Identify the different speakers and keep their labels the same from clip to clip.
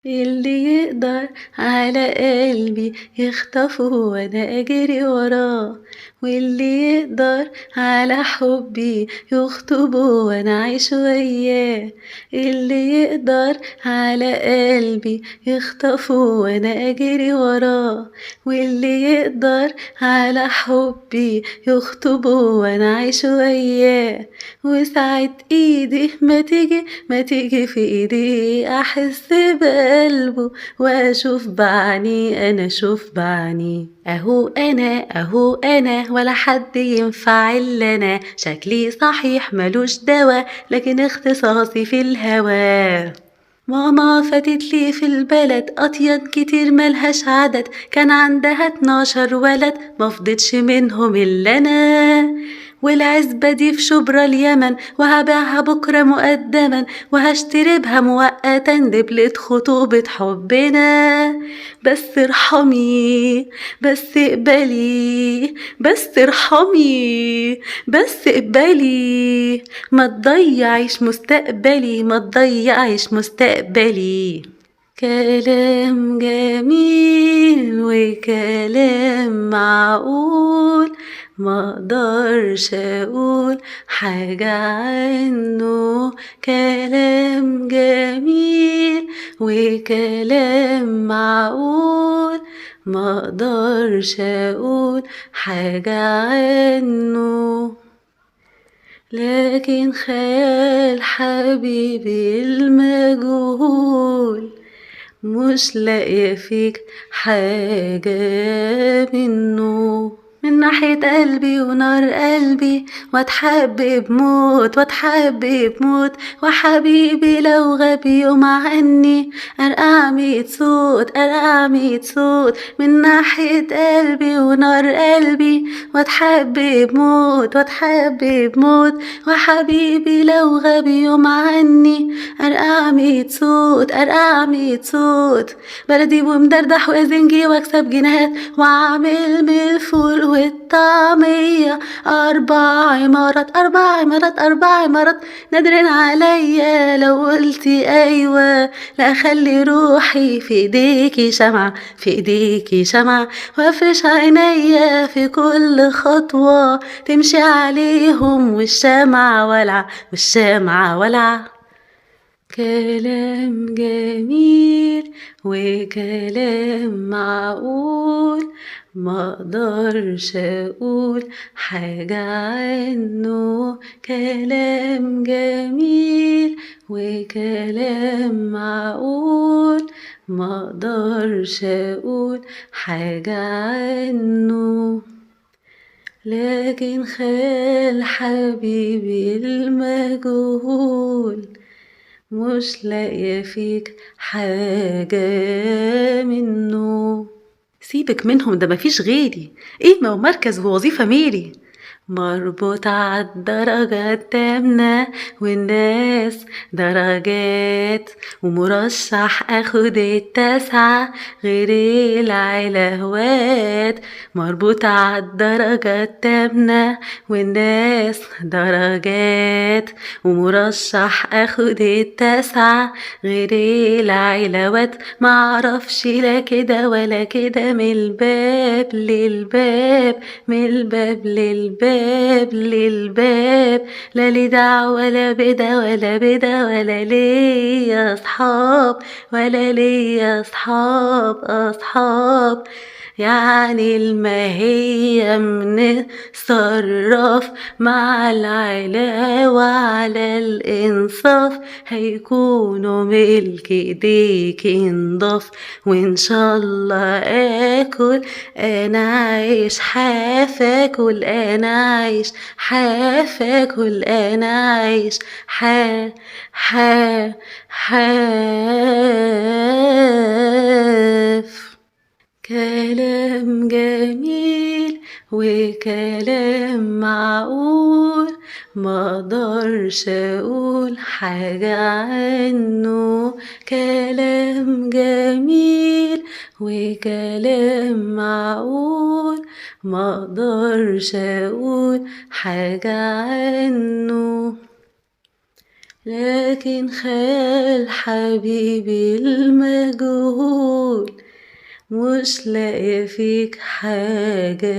Speaker 1: اللي يقدر على قلبي يخطفه وانا اجري وراه، واللي يقدر على حبي يخطبه وانا عايش وياه، اللي يقدر على قلبي يخطفه وانا اجري وراه، واللي يقدر على حبي يخطبه وانا عايش وياه، وساعة ايدي ما تيجي في ايدي احس بقلبه واشوف بعيني، انا اشوف بعيني. اهو انا ولا حد ينفع الا انا، شكلي صحيح ملوش دوا لكن اختصاصي في الهوى. ماما فاتت لي في البلد أطياد كتير ملهاش عدد، كان عندها 12 ولد مفضتش منهم إلا أنا، والعزبة دي في شبرا اليمن وهبيعها بكرة مقدما، وهشتري بها مؤقتا دبلة خطوبة حبنا. بس ارحمي، بس اقبلي، بس ارحمي، بس اقبلي، ما تضيعيش مستقبلي، ما تضيعيش مستقبلي. كلام جميل وكلام معقول، ما اقدرش اقول حاجة عنه. كلام جميل وكلام معقول، ما اقدرش اقول حاجة عنه، لكن خيال حبيبي المجهول مش لاقية فيك حاجة منه. من ناحية قلبي ونار قلبي، واتحب بموت واتحب بموت، وحبيبي لو غاب يوم عني ارقع 100 صوت، ارقع 100 صوت. من ناحية قلبي ونار قلبي، واتحب بموت واتحب بموت، وحبيبي لو غاب يوم عني ارقع 100 صوت، ارقع 100 صوت. بلدي ومدردح وازنجي واكسب جنيهات، واعمل من الفول والطعمية 4 عمارات، 4 عمارات، 4 عمارات. نادرين عليا لو قلتي ايوه، لا خلي روحي في ايديكي شمعة، في ايديكي شمعة، وافرش عينيا في كل خطوة تمشي عليهم، والشمعة ولعة، والشمعة ولعة. كلام جميل وكلام معقول، ما اقدرش اقول حاجة عنه. كلام جميل وكلام معقول، ما اقدرش اقول حاجة عنه، لكن خيال حبيبي المجهول مش لاقية فيك حاجة منه. سيبك منهم ده مفيش غيري، ايه ما هو مركز ووظيفة ميري، مربوط عالدرجة التامنة والناس درجات، ومرشح اخد التاسعة غير العلاوات. مربوط عالدرجة التامنة والناس درجات، ومرشح اخد التاسعة غير العلاوات. معرفش لا كده ولا كده، من الباب للباب، من الباب للباب للباب، لا لي دعوة ولا بدا ولا بدا، ولا ليا اصحاب، ولا ليا اصحاب. يعني الماهية منتصرف مع العلاوة على الإنصاف، هيكونوا ملك ايديك انضاف. وإن شاء الله آكل أنا عايش حاف، آكل أنا عايش حاف، آكل أنا عايش حاف. كلام جميل وكلام معقول، ما اقدرش اقول حاجة عنه. كلام جميل وكلام معقول، ما اقدرش اقول حاجة عنه، لكن خال حبيبي المجهول مش لاقية فيك حاجة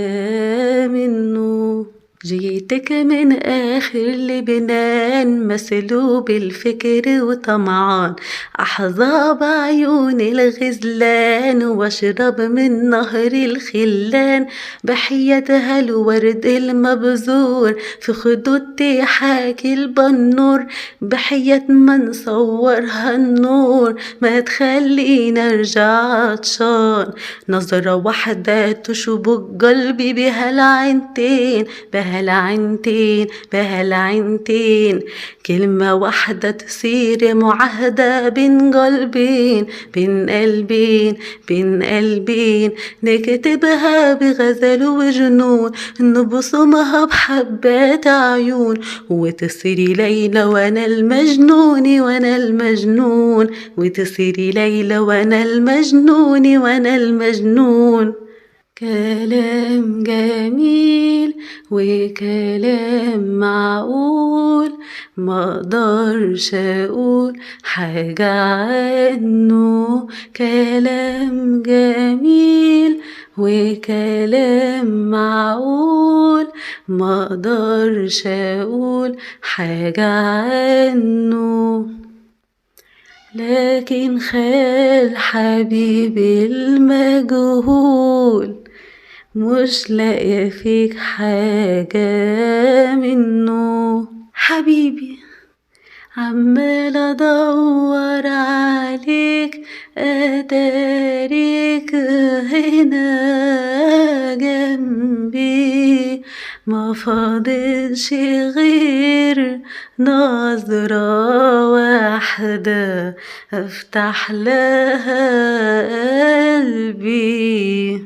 Speaker 1: منه. جيتك من آخر لبنان مسلوب الفكر وطمعان، أحظى بعيون الغزلان واشرب من نهر الخلان، بحياتها الورد المبذور في خدودتي حاكي البنور، بحياة من صورها النور ما تخلينا ارجع عطشان. نظرة واحدة تشبك قلبي بهالعينتين بهالعينتين بهالعينتين، كلمة واحدة تصير معاهدة بين قلبين بين قلبين بين قلبين، نكتبها بغزل وجنون نبصمها بحبات عيون، وتصيري ليلى وانا المجنون وانا المجنون، وتصيري ليلى وانا المجنون وانا المجنون. كلام جميل وكلام معقول ما اقدرش اقول حاجة عنه، كلام جميل وكلام معقول ما اقدرش اقول حاجة عنه. لكن خال حبيبي المجهول مش لاقية فيك حاجة منه. حبيبي عمال ادور عليك اتاريك هنا جنبي، ما فاضلش غير نظرة واحدة افتح لها قلبي.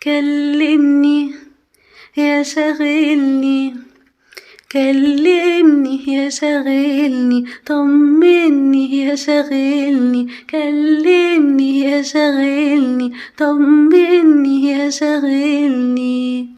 Speaker 1: كلمني يا شاغلني كلمني يا شاغلني طمني يا شاغلني، كلمني يا شاغلني طمني يا شاغلني.